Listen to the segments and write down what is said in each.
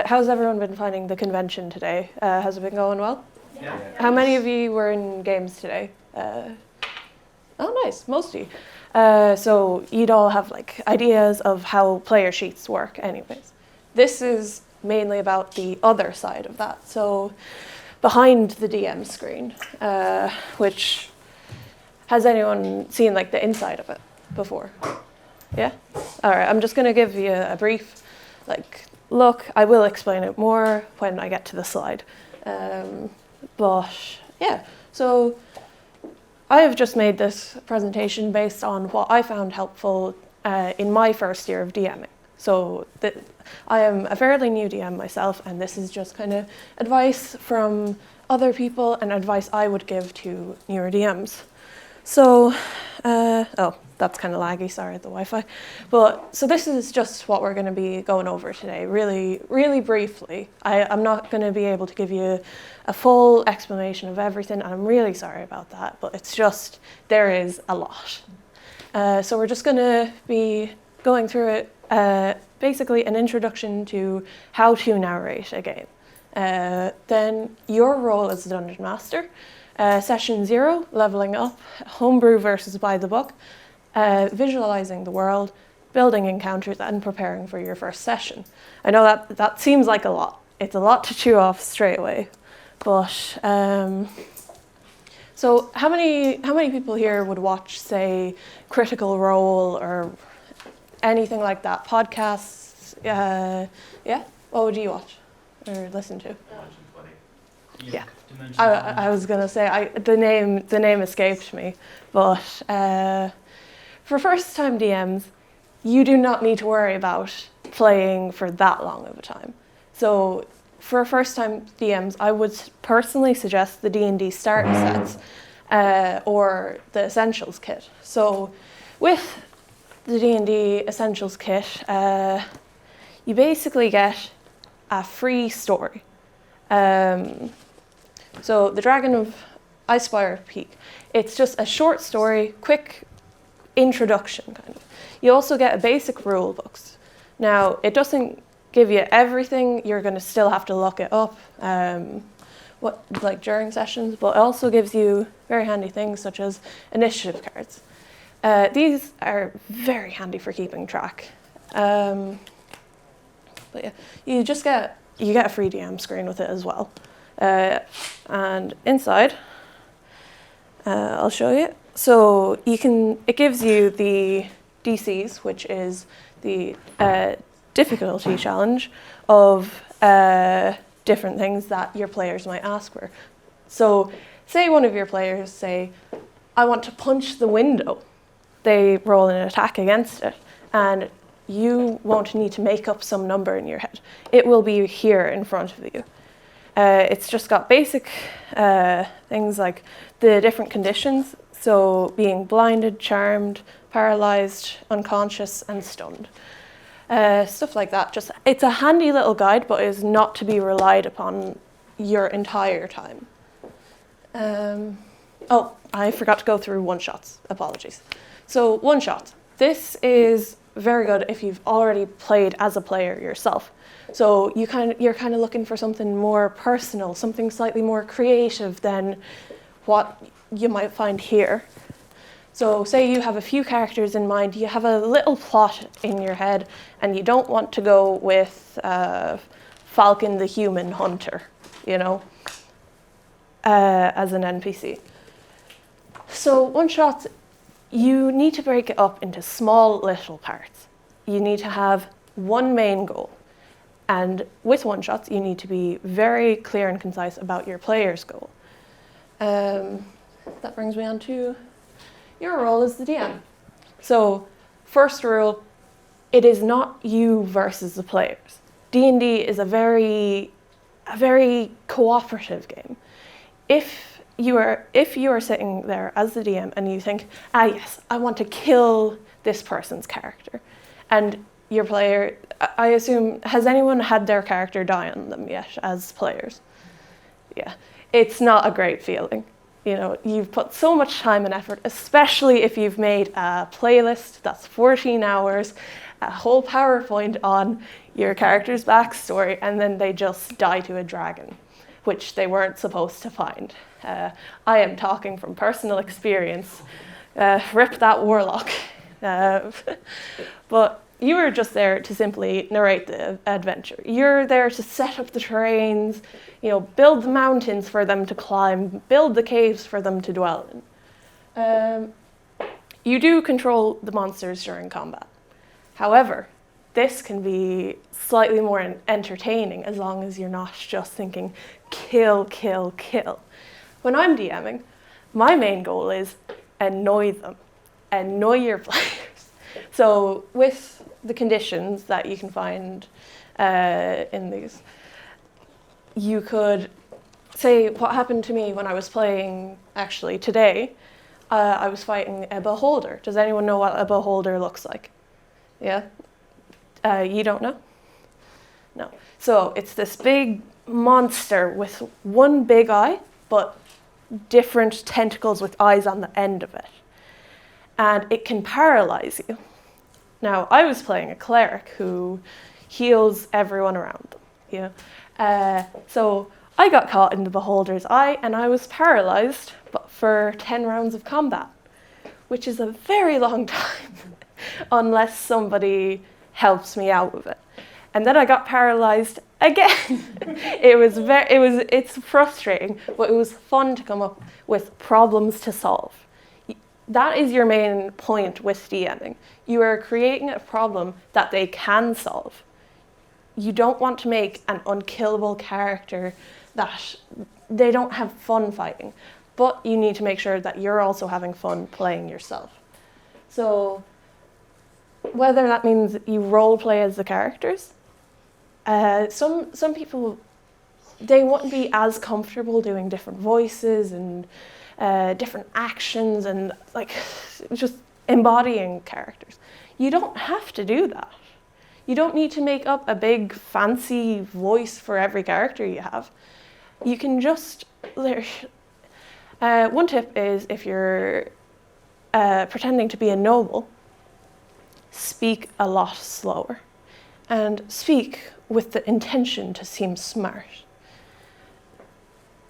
how's everyone been finding the convention today? Has it been going well? Yeah. How many of you were in games today? Oh, nice, most of you. So you'd all have like ideas of how player sheets work anyways. This is mainly about the other side of that. So behind the DM screen, which, has anyone seen like the inside of it before? Yeah? All right, I'm just gonna give you a brief look. I will explain it more when I get to the slide. But yeah, so I have just made this presentation based on what I found helpful in my first year of DMing. So I am a fairly new DM myself, and this is just kind of advice from other people and advice I would give to newer DMs. So, oh, that's kind of laggy, sorry, the Wi-Fi. But, so this is just what we're going to be going over today, really, really briefly. I'm not going to be able to give you a full explanation of everything, and I'm really sorry about that, but it's just, there is a lot. So we're just going to be going through it, basically an introduction to how to narrate a game. Then your role as a Dungeon Master. Session 0, leveling up, homebrew versus by the book, visualizing the world, building encounters, and preparing for your first session. I know that seems like a lot. It's a lot to chew off straight away. But, so how many people here would watch, say, Critical Role or anything like that? Podcasts? Yeah? What would you watch or listen to? Yeah. I was gonna say the name escaped me, but for first-time DMs, you do not need to worry about playing for that long of a time. So for first-time DMs, I would personally suggest the D&D starter sets or the Essentials kit. So with the D&D Essentials kit, you basically get a free story. So The Dragon of Icespire Peak, it's just a short story, quick introduction kind of. You also get a basic rule books. Now, it doesn't give you everything, you're going to still have to look it up during sessions, but it also gives you very handy things such as initiative cards. These are very handy for keeping track. But yeah, you get a free DM screen with it as well. And inside, I'll show you. So it gives you the DCs, which is the difficulty challenge of different things that your players might ask for. So say one of your players say, I want to punch the window. They roll an attack against it, and you won't need to make up some number in your head. It will be here in front of you. It's just got basic things like the different conditions, so being blinded, charmed, paralyzed, unconscious, and stunned. Stuff like that. It's a handy little guide, but is not to be relied upon your entire time. Oh, I forgot to go through one-shots. Apologies. So one-shots. This is very good if you've already played as a player yourself. So you're kind of looking for something more personal, something slightly more creative than what you might find here. So say you have a few characters in mind, you have a little plot in your head, and you don't want to go with Falcon the Human Hunter, as an NPC. So one-shots, you need to break it up into small little parts. You need to have one main goal. And with one-shots, you need to be very clear and concise about your player's goal. That brings me on to your role as the DM. So, first rule, it is not you versus the players. D&D is a very cooperative game. If you are sitting there as the DM and you think, yes, I want to kill this person's character, and your player, I assume, has anyone had their character die on them yet as players? Yeah, it's not a great feeling. You've put so much time and effort, especially if you've made a playlist that's 14 hours a whole PowerPoint on your character's backstory, and then they just die to a dragon, which they weren't supposed to find. I am talking from personal experience. Rip that warlock. But you were just there to simply narrate the adventure. You're there to set up the terrains, build the mountains for them to climb, build the caves for them to dwell in. You do control the monsters during combat. However, this can be slightly more entertaining as long as you're not just thinking, kill, kill, kill. When I'm DMing, my main goal is annoy them, annoy your players. So with the conditions that you can find in these, you could say what happened to me when I was playing, actually today, I was fighting a beholder. Does anyone know what a beholder looks like? Yeah? You don't know? No. So it's this big monster with one big eye, but different tentacles with eyes on the end of it. And it can paralyze you. Now, I was playing a cleric who heals everyone around them. So I got caught in the beholder's eye and I was paralyzed for 10 rounds of combat, which is a very long time unless somebody helps me out with it. And then I got paralyzed again. It's frustrating, but it was fun to come up with problems to solve. That is your main point with DMing. You are creating a problem that they can solve. You don't want to make an unkillable character that they don't have fun fighting, but you need to make sure that you're also having fun playing yourself. So whether that means you role play as the characters, some people, they wouldn't be as comfortable doing different voices and different actions and just embodying characters. You don't have to do that. You don't need to make up a big fancy voice for every character you have. You can just, one tip is if you're pretending to be a noble, speak a lot slower and speak with the intention to seem smart.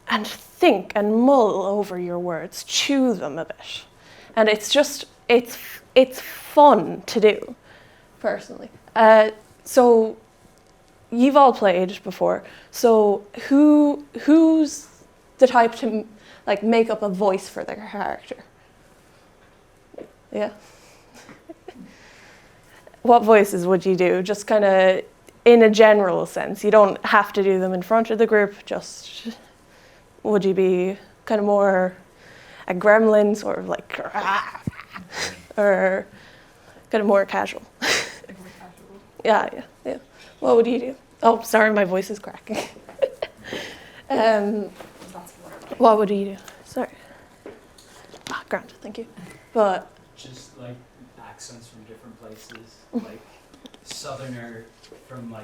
And think and mull over your words, chew them a bit. And it's fun to do, personally. So you've all played before. So who's the type to make up a voice for their character? Yeah. What voices would you do? Just kind of in a general sense. You don't have to do them in front of the group. Just would you be kind of more a gremlin, sort of or kind of more casual? Yeah. What would you do? Oh, sorry, my voice is cracking. What would you do? Sorry. Grant, thank you. But just accents from different places, Southerner from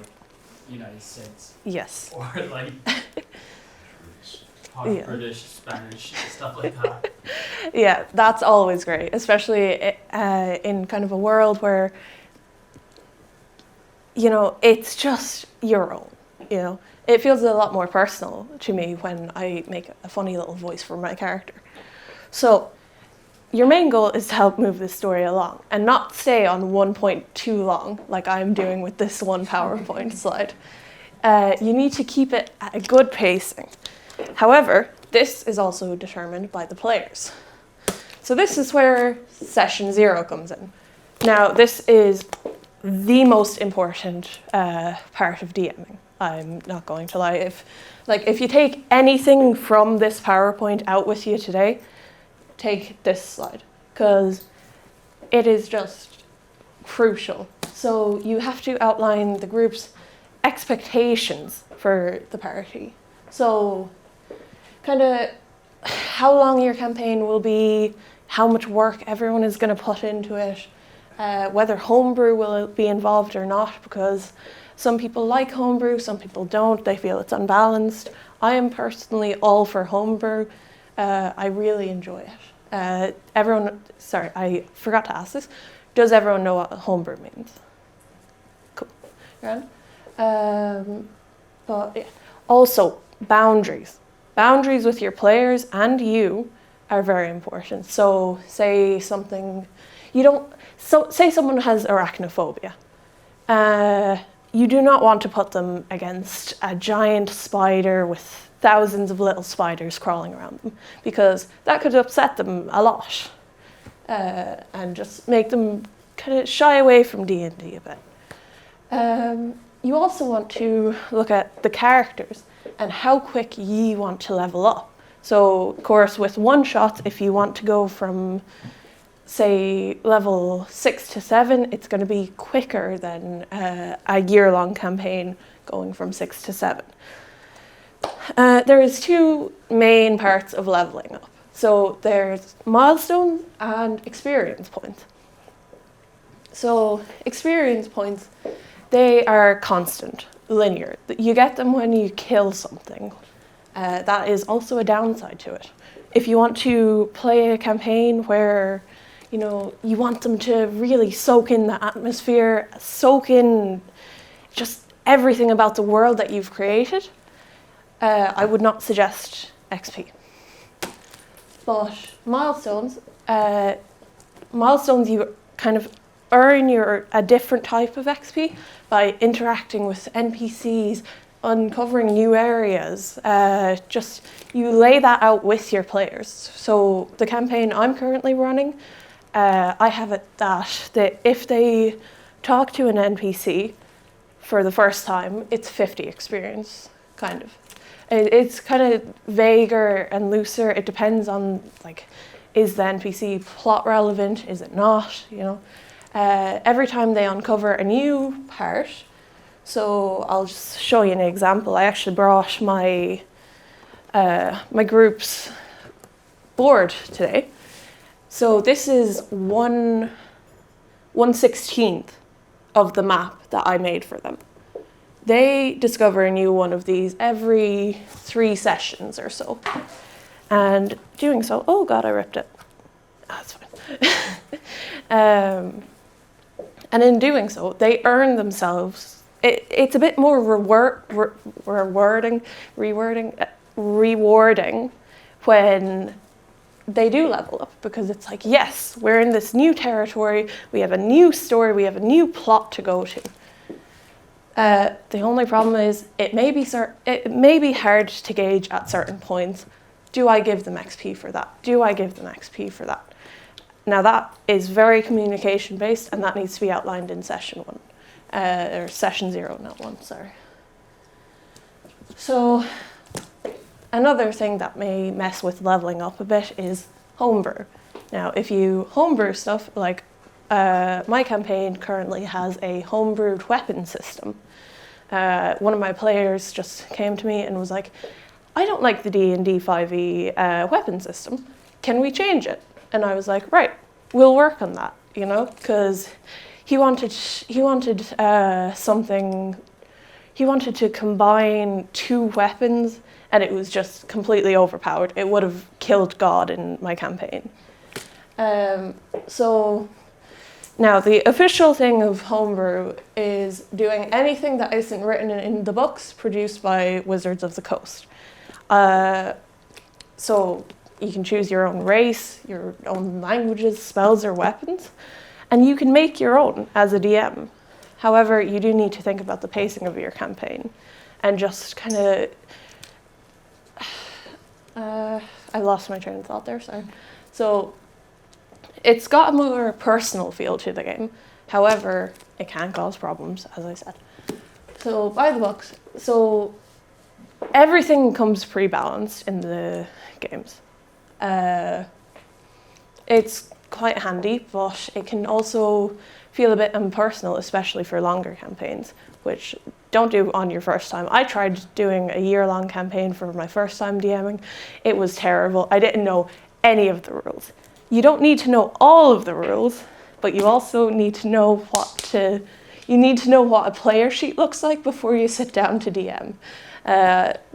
United States. Yes. Or part British, Spanish, stuff like that. Yeah, that's always great, especially in kind of a world where it's just your own. It feels a lot more personal to me when I make a funny little voice for my character. So your main goal is to help move this story along and not stay on one point too long, like I'm doing with this one PowerPoint slide. You need to keep it at a good pacing. However, this is also determined by the players. So this is where session 0 comes in. Now, this is the most important part of DMing. I'm not going to lie. If you take anything from this PowerPoint out with you today, take this slide, because it is just crucial. So you have to outline the group's expectations for the party. So kind of how long your campaign will be, how much work everyone is going to put into it, whether homebrew will be involved or not, because some people like homebrew, some people don't. They feel it's unbalanced. I am personally all for homebrew. I really enjoy it. Sorry, I forgot to ask this. Does everyone know what homebrew means? Grennan. But yeah. Also, boundaries. Boundaries with your players and you are very important. So say something, say someone has arachnophobia. You do not want to put them against a giant spider with thousands of little spiders crawling around them, because that could upset them a lot and just make them kind of shy away from D&D a bit. You also want to look at the characters and how quick you want to level up. So, of course, with one-shots, if you want to go from, say, level 6 to 7, it's going to be quicker than a year-long campaign going from 6 to 7. There is two main parts of leveling up. So there's milestones and experience points. So experience points, they are constant, linear. You get them when you kill something. That is also a downside to it. If you want to play a campaign where, you want them to really soak in the atmosphere, soak in just everything about the world that you've created, I would not suggest XP. But milestones, you kind of earn a different type of XP by interacting with NPCs, uncovering new areas. You lay that out with your players. So the campaign I'm currently running, I have it that if they talk to an NPC for the first time, it's 50 experience, kind of. It's kind of vaguer and looser. It depends on, is the NPC plot relevant? Is it not? Every time they uncover a new part. So I'll just show you an example. I actually brought my my group's board today. So this is 1/16th of the map that I made for them. They discover a new one of these every 3 sessions or so. And doing so, oh God, I ripped it. That's fine. And in doing so, they earn themselves. It's a bit more rewarding when they do level up, because it's like, yes, we're in this new territory, we have a new story, we have a new plot to go to. The only problem is it may be hard to gauge at certain points. Do I give them XP for that? Do I give them XP for that? Now that is very communication based, and that needs to be outlined in session 1, or session 0, not 1, sorry. So another thing that may mess with leveling up a bit is homebrew. Now, if you homebrew stuff, my campaign currently has a homebrewed weapon system. One of my players just came to me and was like, I don't like the D&D 5e weapon system. Can we change it? And I was like, right, we'll work on that, because he wanted to combine 2 weapons, and it was just completely overpowered. It would have killed God in my campaign. So now the official thing of homebrew is doing anything that isn't written in the books produced by Wizards of the Coast. So you can choose your own race, your own languages, spells, or weapons, and you can make your own as a DM. However, you do need to think about the pacing of your campaign and just kind of... I lost my train of thought there, sorry. So it's got a more personal feel to the game. However, it can cause problems, as I said. So by the books, so everything comes pre-balanced in the games. It's quite handy, but it can also feel a bit impersonal, especially for longer campaigns, which don't do on your first time. I tried doing a year-long campaign for my first time DMing. It was terrible. I didn't know any of the rules. You don't need to know all of the rules, but you also need to know what a player sheet looks like before you sit down to DM.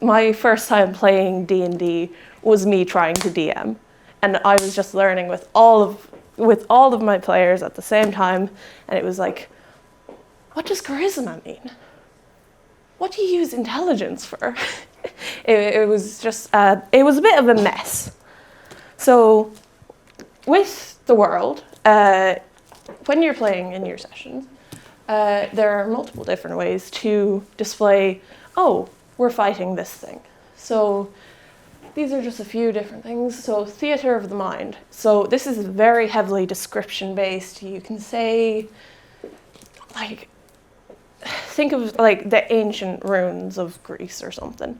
My first time playing D&D was me trying to DM, and I was just learning with all of my players at the same time, and it was like, what does charisma mean? What do you use intelligence for? It was just, it was a bit of a mess. So with the world, when you're playing in your sessions, there are multiple different ways to display, oh, we're fighting this thing. So these are just a few different things. So theater of the mind. So this is very heavily description based. You can say, like, think of like the ancient ruins of Greece or something.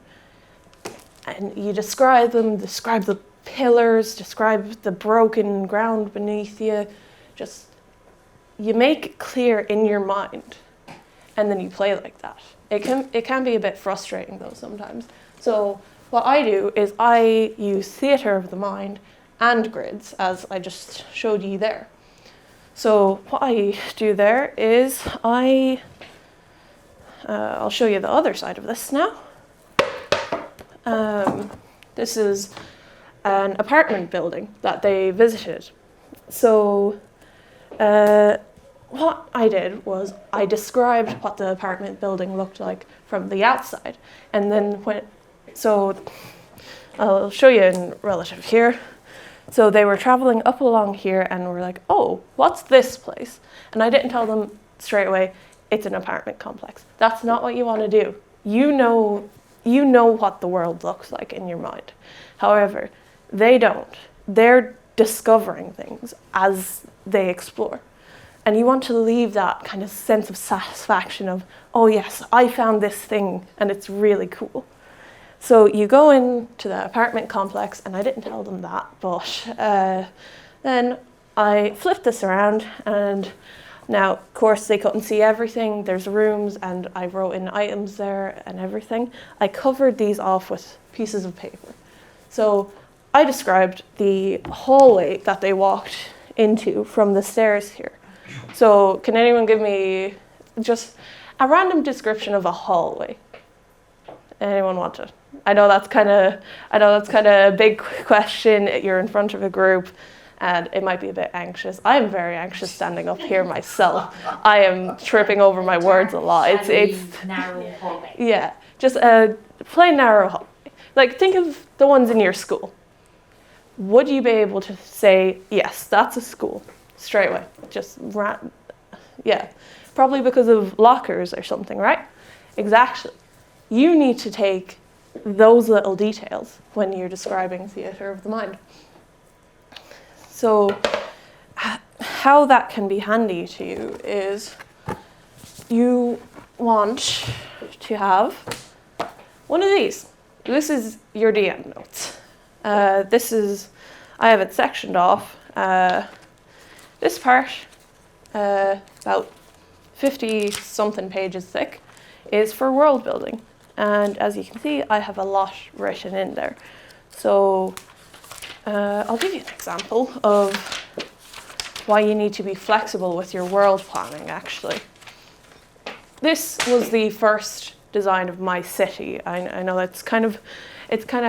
And you describe them, describe the pillars, describe the broken ground beneath you. Just, you make it clear in your mind, and then you play like that. It can be a bit frustrating though sometimes. So what I do is I use theater of the mind and grids, as I just showed you there. So what I do there is I'll show you the other side of this now. This is an apartment building that they visited. So what I did was I described what the apartment building looked like from the outside. And then so I'll show you in relative here. So they were traveling up along here and were like, oh, what's this place? And I didn't tell them straight away, it's an apartment complex. That's not what you want to do. You know what the world looks like in your mind. However, they don't. They're discovering things as they explore. And you want to leave that kind of sense of satisfaction of, oh yes, I found this thing and it's really cool. So you go into the apartment complex, and I didn't tell them that, but then I flipped this around, and now, of course, they couldn't see everything. There's rooms, and I wrote in items there and everything. I covered these off with pieces of paper. So I described the hallway that they walked into from the stairs here. So can anyone give me just a random description of a hallway? Anyone want to? I know that's kind of a big question. You're in front of a group, and it might be a bit anxious. I am very anxious standing up here myself. I am tripping over my words a lot. It's narrow hallway. Yeah, just a plain narrow hallway. Like, think of the ones in your school. Would you be able to say, yes, that's a school straight away? Yeah, probably because of lockers or something, right? Exactly. You need to take those little details when you're describing theater of the mind. So how that can be handy to you is you want to have one of these. This is your DM notes. I have it sectioned off. This part, about 50-something pages thick, is for world building. And as you can see, I have a lot written in there. So I'll give you an example of why you need to be flexible with your world planning, actually. This was the first design of my city. I know it's kind of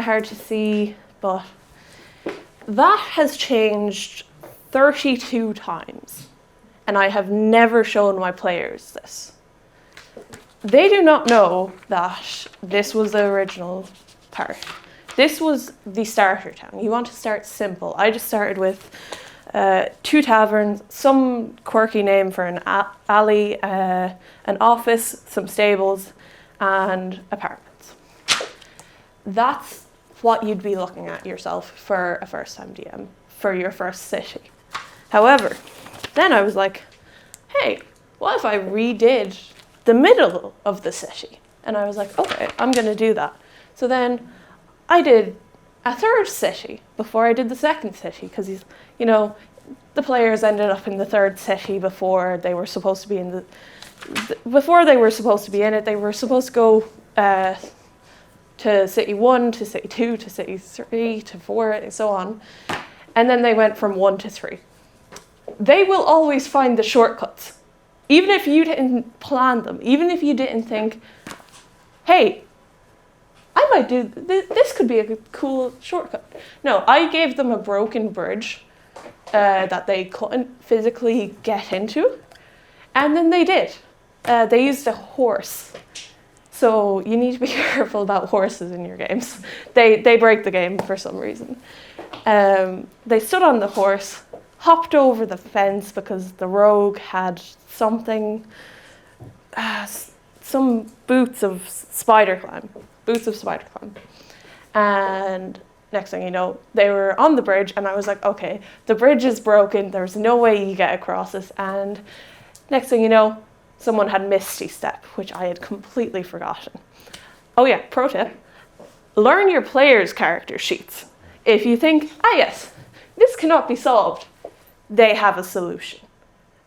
hard to see, but that has changed 32 times. And I have never shown my players this. They do not know that this was the original part. This was the starter town. You want to start simple. I just started with 2 taverns, some quirky name for an alley, an office, some stables, and apartments. That's what you'd be looking at yourself for a first-time DM, for your first city. However, then I was like, hey, what if I redid the middle of the city? And I was like, okay, I'm going to do that. So then I did a third city before I did the second city, because the players ended up in the third city before they were supposed to be in before they were supposed to be in it. They were supposed to go to city 1 to city 2 to city 3 to 4 and so on, and then they went from 1 to 3. They will always find the shortcuts. Even if you didn't plan them, even if you didn't think, hey, I might do, this could be a cool shortcut. No, I gave them a broken bridge that they couldn't physically get into, and then they did. they used a horse. So you need to be careful about horses in your games. They break the game for some reason. They stood on the horse, hopped over the fence because the rogue had something, some boots of spider climb. And next thing you know, they were on the bridge, and I was like, okay, the bridge is broken. There's no way you get across this. And next thing you know, someone had Misty Step, which I had completely forgotten. Oh yeah, pro tip, learn your players' character sheets. If you think, yes, this cannot be solved, they have a solution.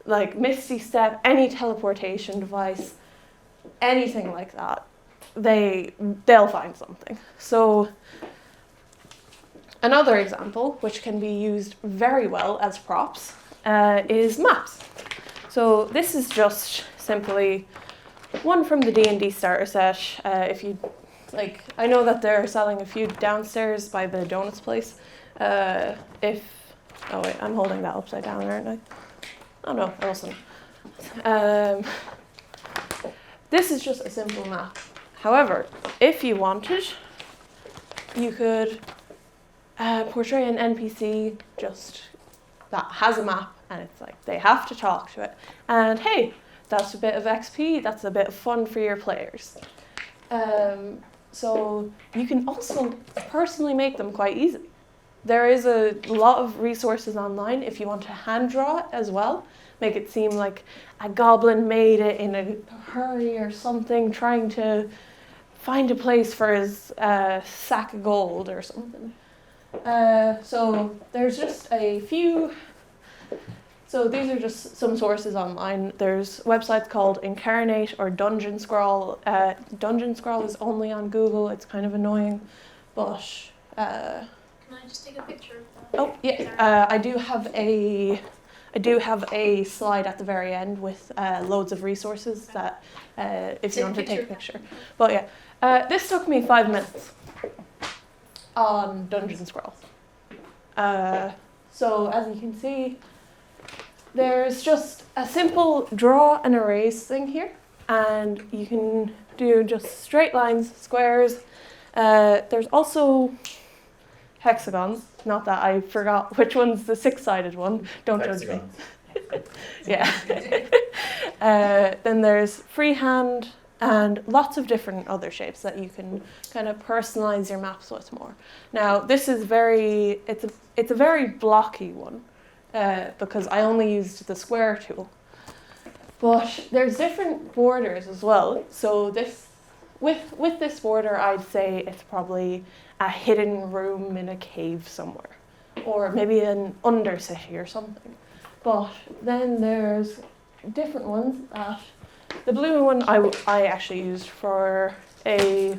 Like Misty Step, any teleportation device, anything like that, they'll find something. So another example, which can be used very well as props, is maps. So this is just simply one from the D&D starter set. If you like, I know that they're selling a few downstairs by the donuts place. Oh wait, I'm holding that upside down, aren't I? Oh no, I wasn't. This is just a simple map. However, if you wanted, you could portray an NPC just that has a map, and it's like they have to talk to it. And hey, that's a bit of XP, that's a bit of fun for your players. So you can also personally make them quite easily. There is a lot of resources online if you want to hand draw it as well. Make it seem like a goblin made it in a hurry or something, trying to find a place for his sack of gold or something. So there's just a few. So these are just some sources online. There's websites called Incarnate or Dungeon Scrawl. Dungeon Scrawl is only on Google. It's kind of annoying, but. Can I just take a picture of that? Oh yeah, I do have a slide at the very end with loads of resources that if you want to take a picture. But yeah, this took me 5 minutes on Dungeon Scrawl. So as you can see, there's just a simple draw and erase thing here, and you can do just straight lines, squares. There's also hexagons. Not that I forgot which one's the 6-sided one. Don't judge me. Yeah. Then there's freehand and lots of different other shapes that you can kind of personalize your maps with more. Now this is it's a very blocky one because I only used the square tool. But there's different borders as well. So this with this border, I'd say it's probably a hidden room in a cave somewhere, or maybe an undercity or something. But then there's different ones. The blue one I actually used for a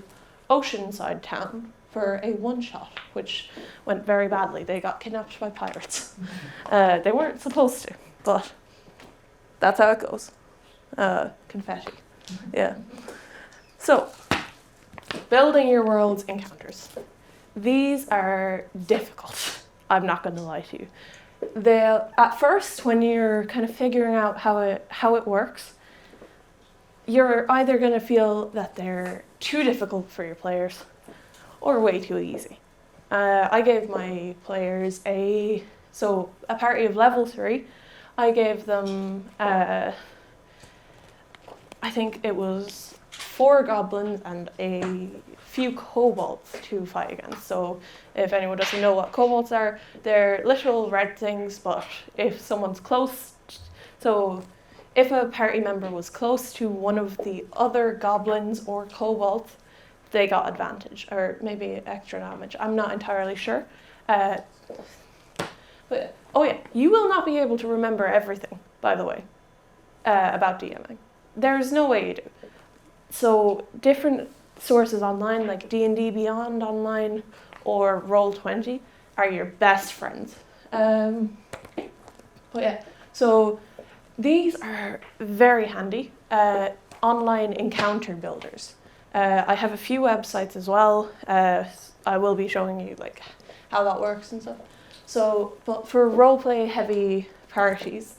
oceanside town for a one-shot, which went very badly. They got kidnapped by pirates. They weren't supposed to, but that's how it goes. Confetti. Yeah. So, building your world's encounters. These are difficult. I'm not going to lie to you. At first, when you're kind of figuring out how it works, you're either going to feel that they're too difficult for your players or way too easy. I gave my players a party of level 3. I gave them, I think it was 4 goblins and a few kobolds to fight against. So if anyone doesn't know what kobolds are, they're little red things, but if someone's close, so if a party member was close to one of the other goblins or kobolds, they got advantage, or maybe extra damage. I'm not entirely sure. But oh yeah, you will not be able to remember everything, by the way, about DMing. There's no way you do. So different sources online, like D&D Beyond online or Roll20, are your best friends. But yeah, so these are very handy online encounter builders. I have a few websites as well. I will be showing you like how that works and stuff. So, but for roleplay heavy parties,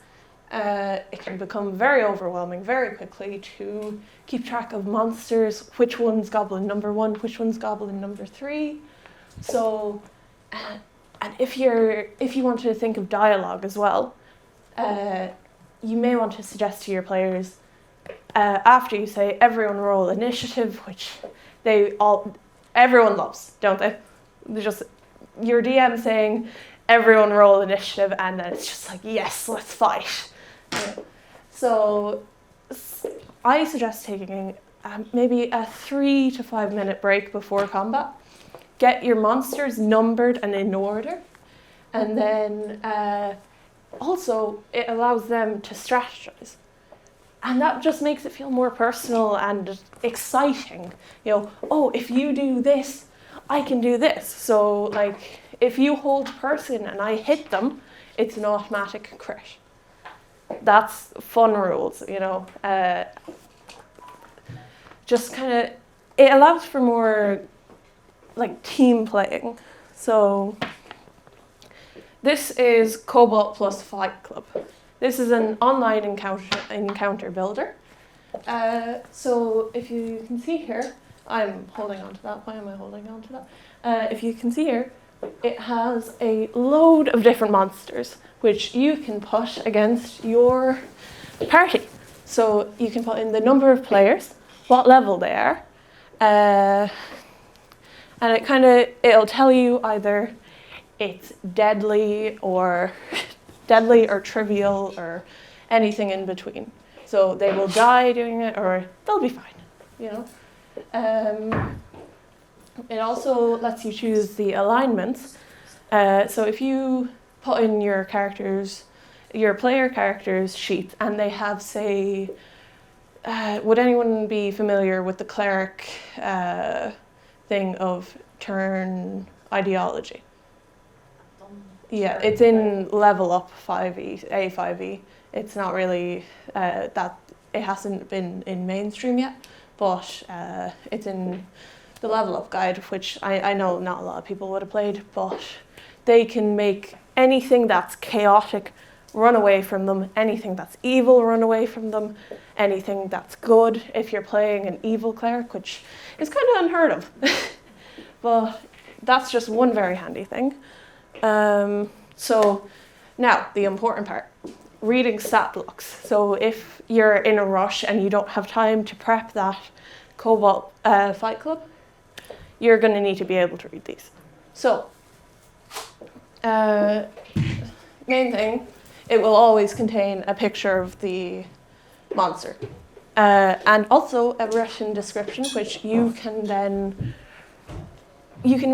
It can become very overwhelming very quickly to keep track of monsters, which one's goblin number 1, which one's goblin number 3. So, and if you want to think of dialogue as well, you may want to suggest to your players, after you say everyone roll initiative, which everyone loves, don't they? They're just your DM saying everyone roll initiative, and then it's just like, yes, let's fight. So I suggest taking maybe a 3 to 5 minute break before combat. Get your monsters numbered and in order, and then also it allows them to strategize. And that just makes it feel more personal and exciting. Oh, if you do this, I can do this. So, like, if you hold person and I hit them, it's an automatic crit. That's fun rules, just kind of, it allows for more, like, team playing. So, this is Cobalt plus Fight Club. This is an online encounter builder. So if you can see here, I'm holding on to that. Why am I holding on to that? If you can see here, it has a load of different monsters, which you can put against your party. So you can put in the number of players, what level they are, and it'll tell you either it's deadly or trivial or anything in between. So they will die doing it, or they'll be fine, It also lets you choose the alignments. So if you put in your player character's sheet, and they have, say, would anyone be familiar with the cleric thing of turn ideology? Yeah, it's in level up 5e, A5e. It's not really that, it hasn't been in mainstream yet, but it's in the level up guide, which I know not a lot of people would have played, but they can make anything that's chaotic run away from them, anything that's evil run away from them, anything that's good if you're playing an evil cleric, which is kind of unheard of. But that's just one very handy thing. So now the important part, reading stat blocks. So if you're in a rush and you don't have time to prep that Cobalt Fight Club, you're going to need to be able to read these. So main thing, it will always contain a picture of the monster, and also a written description, which you can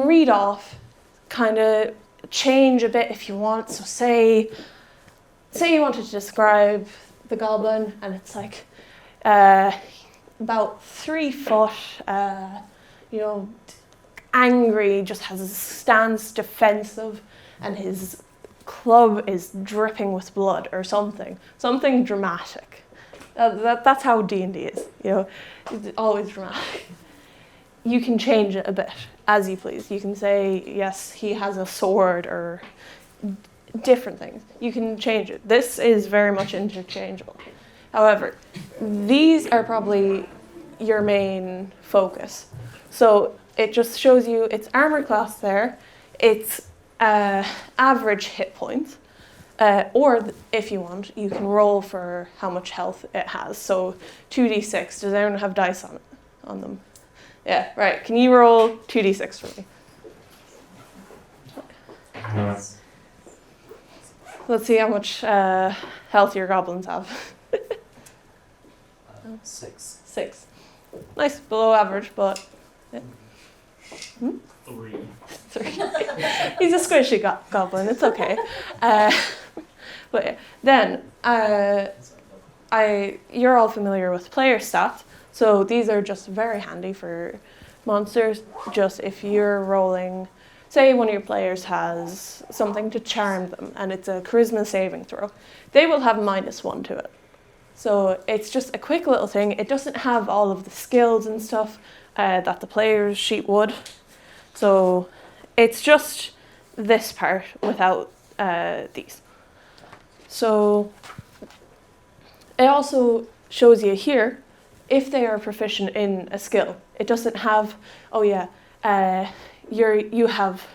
read off, kind of change a bit if you want. So say you wanted to describe the goblin, and it's like about 3 foot, angry, just has a stance, defensive, and his club is dripping with blood or something dramatic. That's how D&D is, it's always dramatic. You can change it a bit as you please. You can say, yes, he has a sword, or different things. You can change it. This is very much interchangeable. However, these are probably your main focus. So it just shows you its armor class there, its average hit points, or if you want, you can roll for how much health it has. So 2d6. Does anyone have dice on them? Yeah, right. Can you roll 2d6 for me? Let's see how much health your goblins have. 6. 6. Nice, below average, but... Yeah. 3. 3. He's a squishy goblin, it's okay. But yeah. Then, you're all familiar with player stats, so these are just very handy for monsters. Just if you're rolling, say one of your players has something to charm them, and it's a charisma saving throw, they will have -1 to it. So it's just a quick little thing. It doesn't have all of the skills and stuff that the player's sheet would. So it's just this part without these. So it also shows you here if they are proficient in a skill. It doesn't have, oh yeah, you have,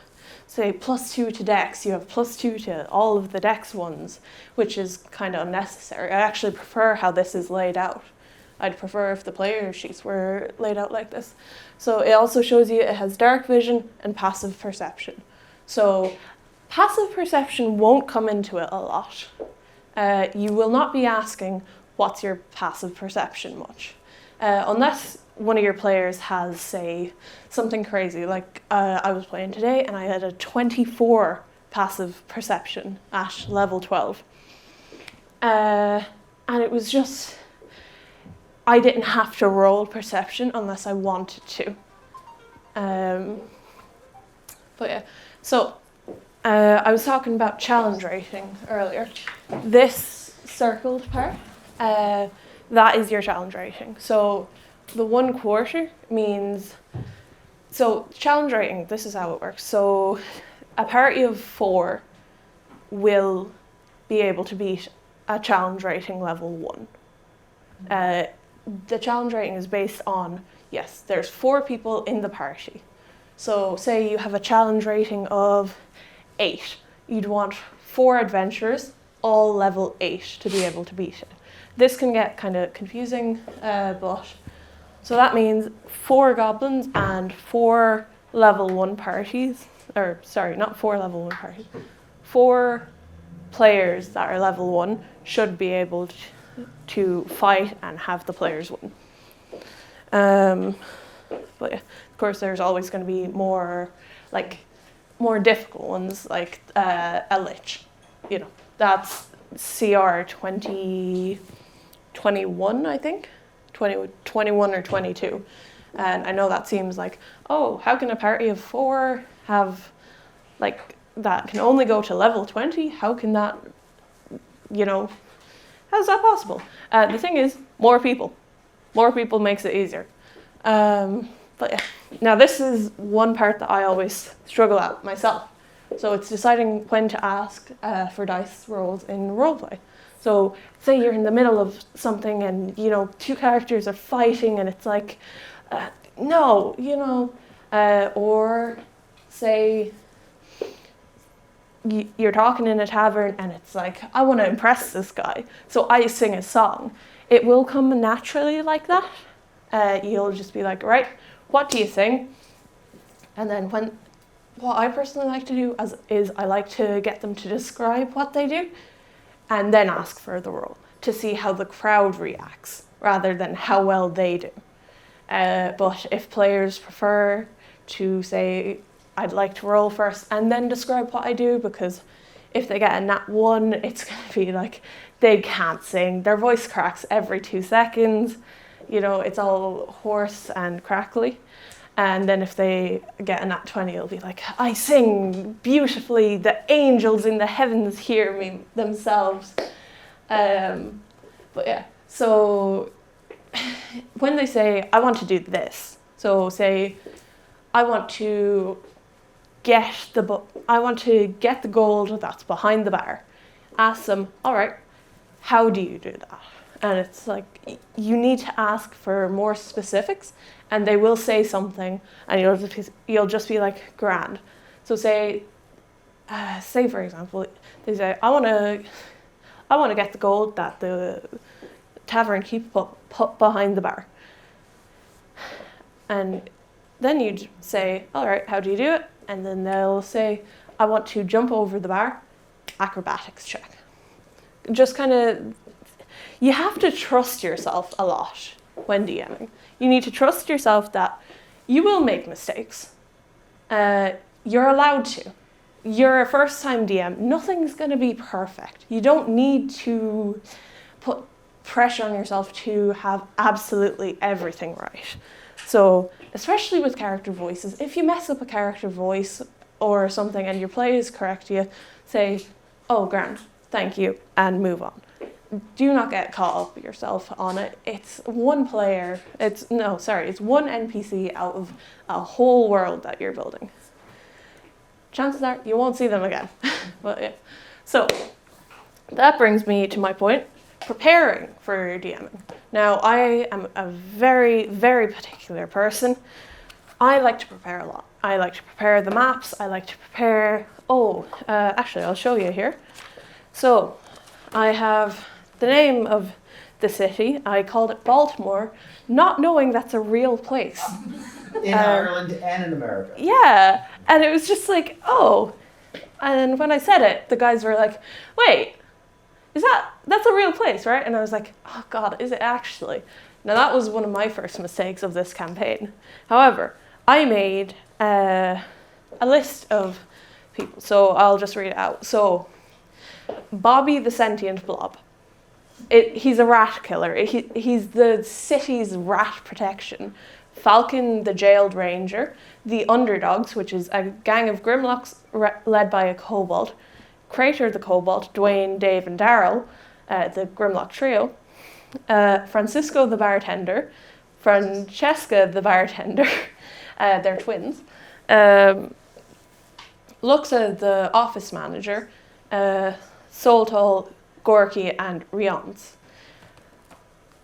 say, +2 to Dex, you have +2 to all of the Dex ones, which is kind of unnecessary. I actually prefer how this is laid out. I'd prefer if the player sheets were laid out like this. So it also shows you it has dark vision and passive perception. So passive perception won't come into it a lot. You will not be asking, what's your passive perception much? Unless one of your players has, say, something crazy. Like I was playing today and I had a 24 passive perception at level 12. And it was just, I didn't have to roll perception unless I wanted to. But yeah, so I was talking about challenge rating earlier. This circled part, that is your challenge rating. So the 1/4 means, so challenge rating, this is how it works. So a party of 4 will be able to beat a challenge rating level 1. The challenge rating is based on, yes, there's 4 people in the party. So say you have a challenge rating of 8. You'd want 4 adventurers, all level 8, to be able to beat it. This can get kind of confusing, but so that means 4 goblins and 4 level 1 parties, or sorry, not 4 level 1 parties, 4 players that are level 1 should be able to fight and have the players win. But yeah, of course, there's always going to be more difficult ones, like a lich. You know, that's CR 21, I think, 21 or 22. And I know that seems like, oh, how can a party of 4 have, like, that can only go to level 20? How can that, you know, how's that possible? The thing is, more people. More people makes it easier. But yeah, now this is one part that I always struggle at myself. So it's deciding when to ask for dice rolls in roleplay. So say you're in the middle of something and, you know, 2 characters are fighting and it's like, no, you know, or say you're talking in a tavern and it's like, I want to impress this guy, so I sing a song. It will come naturally like that. You'll just be like, right, what do you sing? And then what I personally like to do is I like to get them to describe what they do and then ask for the roll to see how the crowd reacts rather than how well they do. But if players prefer to say, I'd like to roll first and then describe what I do, because if they get a nat 1, it's going to be like they can't sing. Their voice cracks every 2 seconds. You know, it's all hoarse and crackly. And then if they get a nat 20, it'll be like, I sing beautifully. The angels in the heavens hear me themselves. But yeah, so when they say, I want to do this, so say, I want to get the gold that's behind the bar. Ask them, all right, how do you do that? And it's like, you need to ask for more specifics, and they will say something, and you'll just be like, grand. So say for example, they say, I want to get the gold that the tavern keep put behind the bar. And then you'd say, all right, how do you do it? And then they'll say, I want to jump over the bar, acrobatics check. Just kind of, you have to trust yourself a lot when DMing. You need to trust yourself that you will make mistakes. You're allowed to. You're a first-time DM. Nothing's going to be perfect. You don't need to put pressure on yourself to have absolutely everything right. So, especially with character voices, if you mess up a character voice or something and your play is correct, you say, oh, grand, thank you, and move on. Do not get caught up yourself on it. It's one player, it's one NPC out of a whole world that you're building. Chances are you won't see them again. But yeah. So that brings me to my point. preparing for DMing. Now, I am a very, very particular person. I like to prepare a lot. I like to prepare the maps. I like to prepare, actually, I'll show you here. So, I have the name of the city. I called it Baltimore, not knowing that's a real place. In Ireland and in America. Yeah, and it was just like, oh. And when I said it, the guys were like, wait, that's a real place, right? And I was like, oh God, is it actually? Now that was one of my first mistakes of this campaign. However, I made a list of people, so I'll just read it out. So, Bobby the Sentient Blob. He's a rat killer. He's the city's rat protection. Falcon the Jailed Ranger. The Underdogs, which is a gang of Grimlocks led by a kobold. Crater the Kobold, Dwayne, Dave and Daryl, the Grimlock trio. Francisco the Bartender. Francesca the Bartender. They're twins. Luxa the Office Manager. Soltol, Gorky and Rions.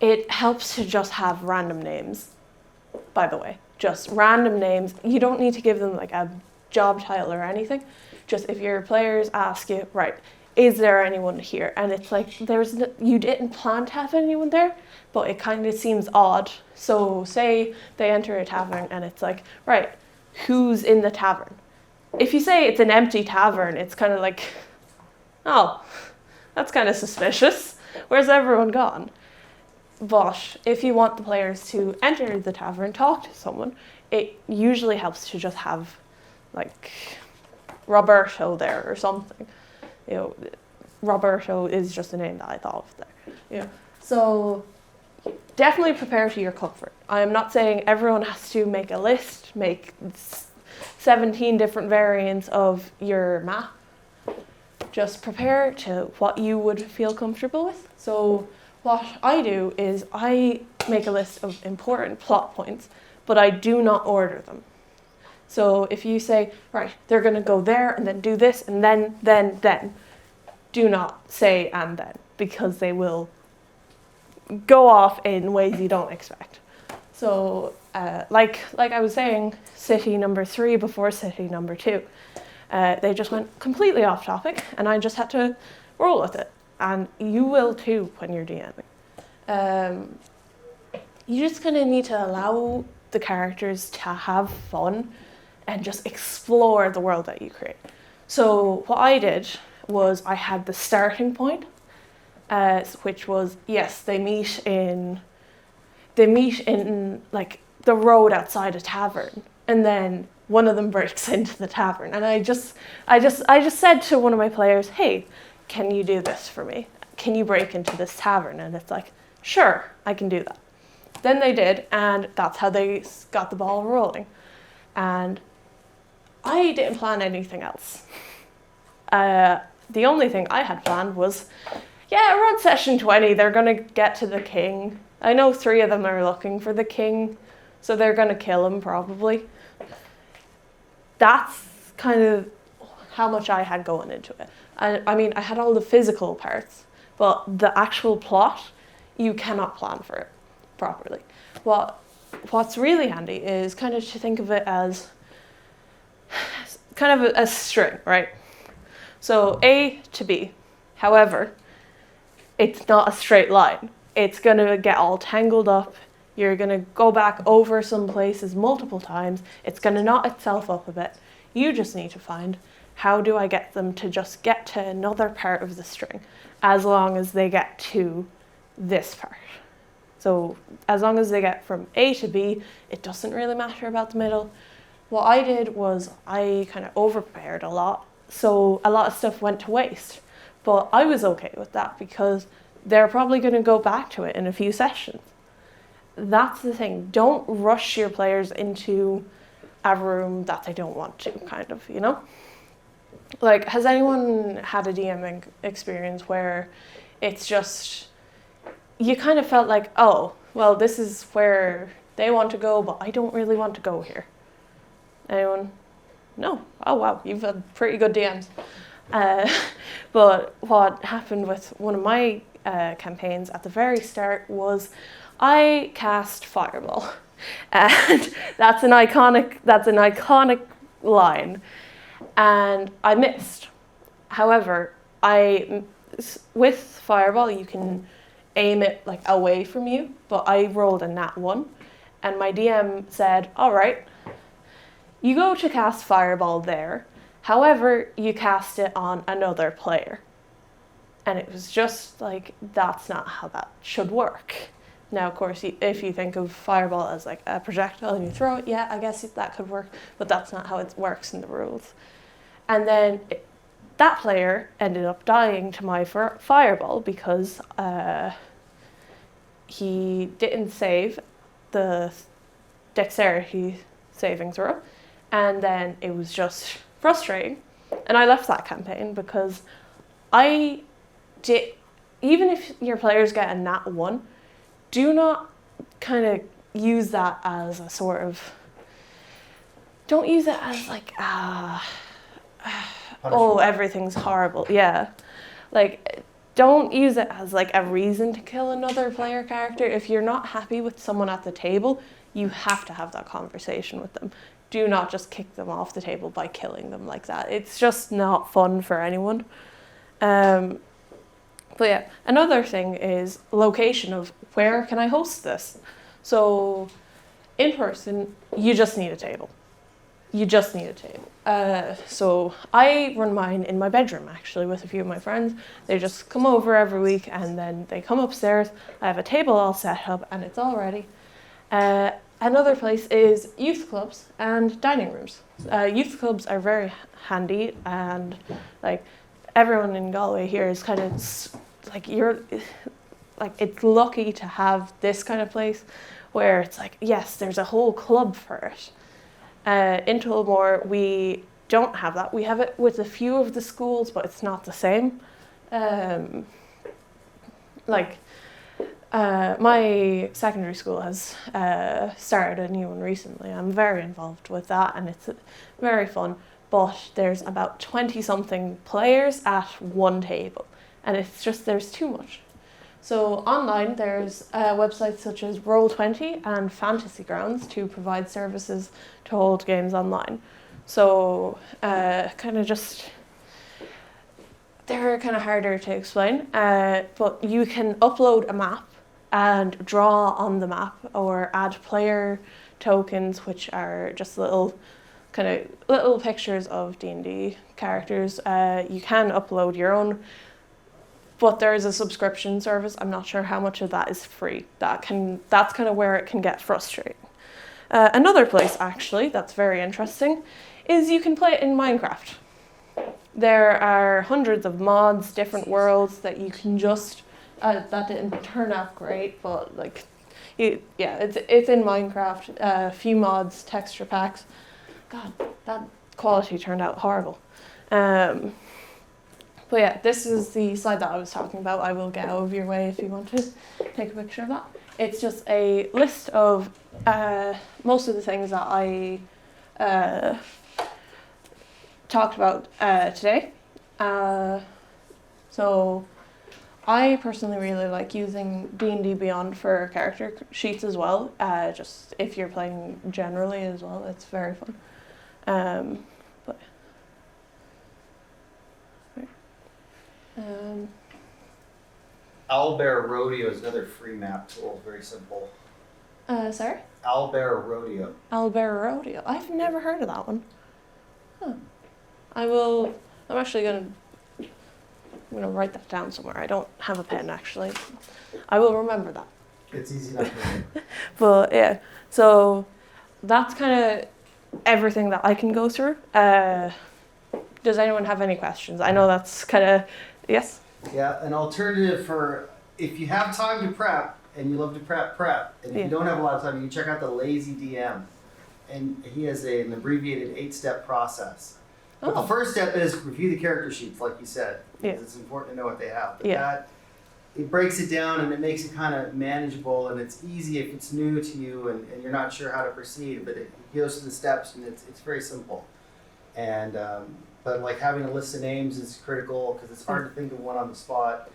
It helps to just have random names, by the way. Just random names. You don't need to give them like a job title or anything. Just if your players ask you, right, is there anyone here? And it's like, you didn't plan to have anyone there, but it kind of seems odd. So say they enter a tavern and it's like, right, who's in the tavern? If you say it's an empty tavern, it's kind of like, oh, that's kind of suspicious. Where's everyone gone? But if you want the players to enter the tavern, talk to someone, it usually helps to just have like Roberto there or something. You know, Roberto is just a name that I thought of there. Yeah. So definitely prepare to your comfort. I am not saying everyone has to make a list, make 17 different variants of your map. Just prepare to what you would feel comfortable with. So what I do is I make a list of important plot points, but I do not order them. So if you say, right, they're going to go there and then do this and then, do not say and then, because they will go off in ways you don't expect. So like I was saying, city number 3 before city number 2. They just went completely off topic and I just had to roll with it. And you will too when you're DMing. You just kind of need to allow the characters to have fun and just explore the world that you create. So what I did was I had the starting point, which was, yes, they meet in like the road outside a tavern, and then one of them breaks into the tavern, and I just said to one of my players, hey, can you do this for me? Can you break into this tavern? And it's like, sure, I can do that. Then they did, and that's how they got the ball rolling. And I didn't plan anything else. The only thing I had planned was, yeah, around session 20, they're going to get to the king. I know 3 of them are looking for the king, so they're going to kill him probably. That's kind of how much I had going into it. I mean, I had all the physical parts, but the actual plot, you cannot plan for it properly. What's really handy is kind of to think of it as kind of a string, right? So A to B. However, it's not a straight line. It's going to get all tangled up. You're going to go back over some places multiple times. It's going to knot itself up a bit. You just need to find, how do I get them to just get to another part of the string as long as they get to this part? So as long as they get from A to B, it doesn't really matter about the middle. What I did was I kind of over-prepared a lot, so a lot of stuff went to waste. But I was okay with that because they're probably going to go back to it in a few sessions. That's the thing. Don't rush your players into a room that they don't want to, kind of, you know? Like, has anyone had a DMing experience where it's just, you kind of felt like, oh, well, this is where they want to go, but I don't really want to go here? Anyone? No? Oh, wow, you've had pretty good DMs. But what happened with one of my campaigns at the very start was I cast Fireball, and that's an iconic line, and I missed. However, with Fireball you can aim it like away from you, but I rolled a nat 1, and my DM said, "All right, you go to cast Fireball there. However, you cast it on another player." And it was just like, that's not how that should work. Now, of course, if you think of Fireball as like a projectile and you throw it, yeah, I guess that could work, but that's not how it works in the rules. And then that player ended up dying to my Fireball because he didn't save the dexterity saving throw, and then it was just frustrating. And I left that campaign because even if your players get a nat 1, do not kind of use that as a sort of, don't use it as like, oh, everything's horrible. Yeah. Like, don't use it as like a reason to kill another player character. If you're not happy with someone at the table, you have to have that conversation with them. Do not just kick them off the table by killing them like that. It's just not fun for anyone. But yeah, another thing is location of where can I host this? So in person, you just need a table. So I run mine in my bedroom, actually, with a few of my friends. They just come over every week, and then they come upstairs. I have a table all set up, and it's all ready. Another place is youth clubs and dining rooms. Youth clubs are very handy, and like everyone in Galway here is kind of like, it's lucky to have this kind of place where it's like, yes, there's a whole club for it. In Tullamore, we don't have that. We have it with a few of the schools, but it's not the same. My secondary school has started a new one recently. I'm very involved with that, and it's very fun. But there's about 20-something players at one table, and there's too much. So online, there's websites such as Roll20 and Fantasy Grounds to provide services to hold games online. So they're kind of harder to explain, but you can upload a map and draw on the map, or add player tokens, which are just little pictures of D&D characters. You can upload your own, but there is a subscription service. I'm not sure how much of that is free. That's kind of where it can get frustrating. Another place, actually, that's very interesting is you can play it in Minecraft. There are hundreds of mods, different worlds that you can just, that didn't turn out great, but it's in Minecraft, a few mods, texture packs. God, that quality turned out horrible. But yeah, this is the slide that I was talking about. I will get out of your way if you want to take a picture of that. It's just a list of most of the things that I talked about today. So I personally really like using D&D Beyond for character sheets as well. Just if you're playing generally as well, it's very fun. Owlbear Rodeo is another free map tool, very simple. Sorry? Owlbear Rodeo. Owlbear Rodeo. I've never heard of that one. Huh. I'm gonna write that down somewhere. I don't have a pen, actually. I will remember that. It's easy enough to remember. But yeah, so that's kind of everything that I can go through. Does anyone have any questions? I know that's kind of, yes? Yeah, an alternative for, if you have time to prep, and you love to prep, and if you don't have a lot of time, you can check out the Lazy DM. And he has an abbreviated 8-step process. But the first step is review the character sheets, like you said, because it's important to know what they have. But it breaks it down, and it makes it kind of manageable, and it's easy if it's new to you and you're not sure how to proceed, but it goes through the steps, and it's very simple. And but like having a list of names is critical, because it's hard to think of one on the spot.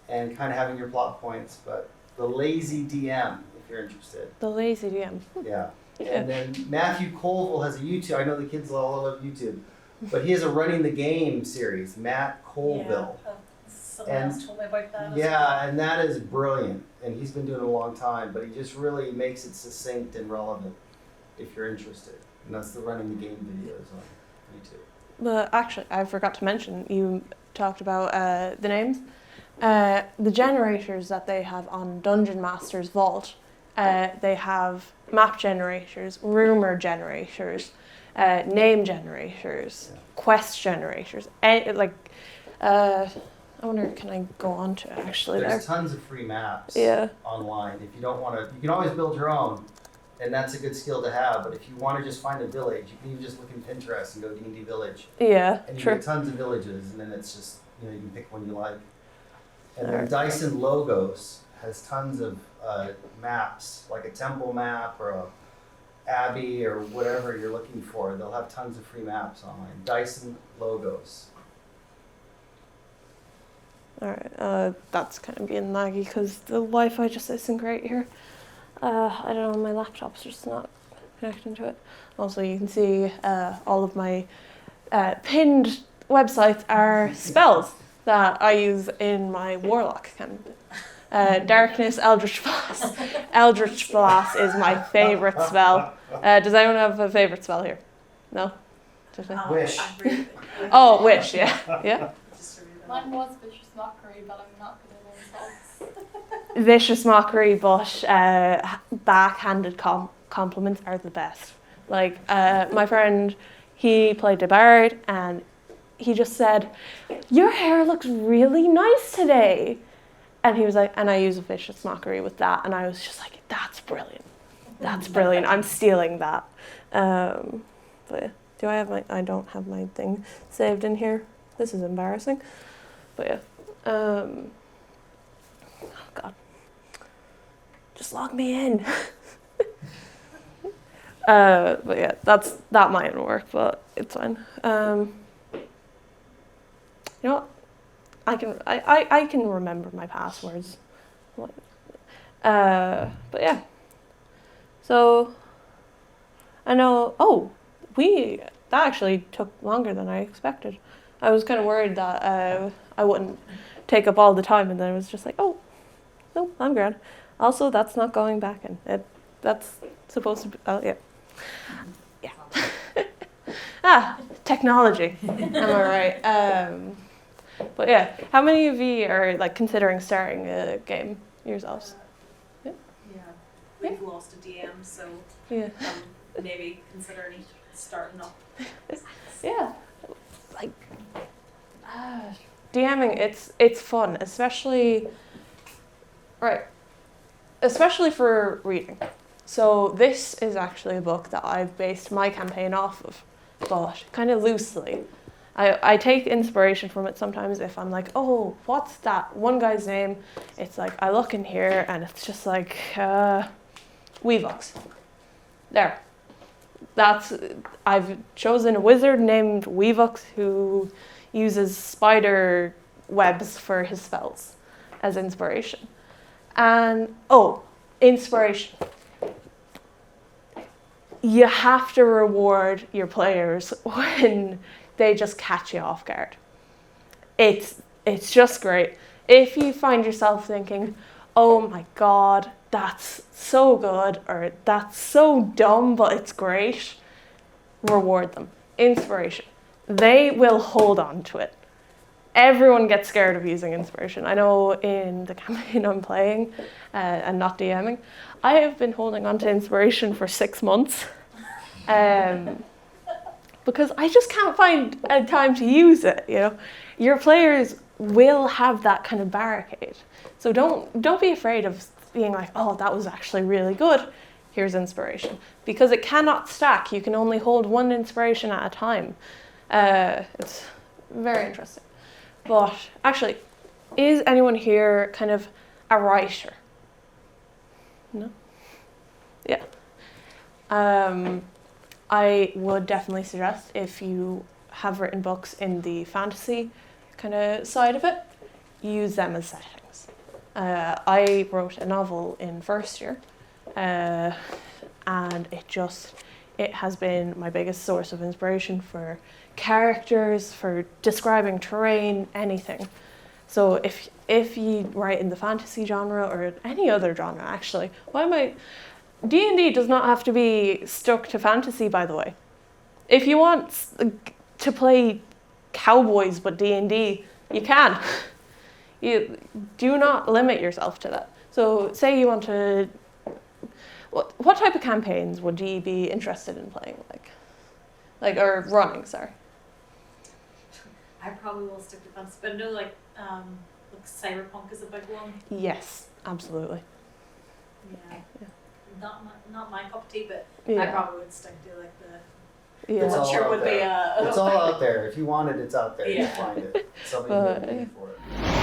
and kind of having your plot points, but the lazy DM, if you're interested. The lazy DM. Yeah. Yeah. And then Matthew Colville has a YouTube. I know the kids all love YouTube, but he has a Running the Game series, Matt Colville. Yeah, someone else told me about that. As Yeah, well. and that is brilliant. And he's been doing it a long time, but he just really makes it succinct and relevant if you're interested. And that's the Running the Game videos on YouTube. But actually, I forgot to mention, you talked about the names. The generators that they have on Dungeon Master's Vault, they have map generators, rumor generators, name generators, quest generators. I wonder, can I go on to actually There's there? tons of free maps Yeah. online. If you don't want to, you can always build your own, and that's a good skill to have. But if you want to just find a village, you can even just look in Pinterest and go D&D village. Yeah, And you true. get tons of villages, and then it's just, you can pick one you like. And then Alright. Dyson Logos has tons of maps, like a temple map or a abbey or whatever you're looking for. They'll have tons of free maps online. Dyson Logos. Alright, that's kind of being laggy because the Wi-Fi just isn't great here. I don't know, my laptop's just not connecting to it. Also, you can see all of my pinned websites are spells that I use in my Warlock campaign. Darkness, Eldritch Blast. Eldritch Blast is my favourite spell. Does anyone have a favourite spell here? No? Just me? Wish. Oh, Wish, yeah. Yeah. Mine was Vicious Mockery, but I'm not good at insults. Vicious Mockery, but backhanded compliments are the best. Like, my friend, he played the bard, and he just said, "Your hair looks really nice today." And he was like, and I use a Vicious Mockery with that, and I was just like, that's brilliant. That's brilliant. I'm stealing that. But yeah, I don't have my thing saved in here. This is embarrassing. But yeah. Oh God. Just log me in. But yeah, that mightn't work, but it's fine. You know what? I can remember my passwords. But yeah. So I know that actually took longer than I expected. I was kind of worried that I wouldn't take up all the time, and then I was just like, oh, no, I'm grand. Also, that's not going back in. That's supposed to be, oh, yeah. Yeah. Technology. Am I right? But yeah, how many of you are like considering starting a game yourselves? Yeah, we've lost a DM, so Yeah. maybe considering starting up. Yeah, like DMing, it's fun, especially for reading. So this is actually a book that I've based my campaign off of, but kind of loosely. I take inspiration from it sometimes if I'm like, oh, what's that one guy's name? It's like, I look in here and it's just like, Weevox. There. I've chosen a wizard named Weevox who uses spider webs for his spells as inspiration. And, inspiration. You have to reward your players when they just catch you off guard. It's just great. If you find yourself thinking, oh my God, that's so good, or that's so dumb, but it's great, reward them. Inspiration. They will hold on to it. Everyone gets scared of using inspiration. I know in the campaign I'm playing and not DMing, I have been holding on to inspiration for 6 months. Because I just can't find a time to use it, Your players will have that kind of barricade. So don't be afraid of being like, oh, that was actually really good. Here's inspiration. Because it cannot stack. You can only hold one inspiration at a time. It's very interesting. But actually, is anyone here kind of a writer? No? Yeah. I would definitely suggest, if you have written books in the fantasy kind of side of it, use them as settings. I wrote a novel in first year, and it has been my biggest source of inspiration for characters, for describing terrain, anything. So if you write in the fantasy genre or any other genre, actually, D&D does not have to be stuck to fantasy, by the way. If you want to play cowboys but D&D, you can. You do not limit yourself to that. So say you want to... What type of campaigns would you be interested in playing? Or running, sorry. I probably will stick to fantasy, but I know like cyberpunk is a big one. Yes, absolutely. Yeah. Not my cup of tea, but I Yeah. probably would stick to like the Yeah. It's all Witcher out would be there. a It's all out there. If you want it, it's out there. You Yeah. find it. Somebody will pay for it.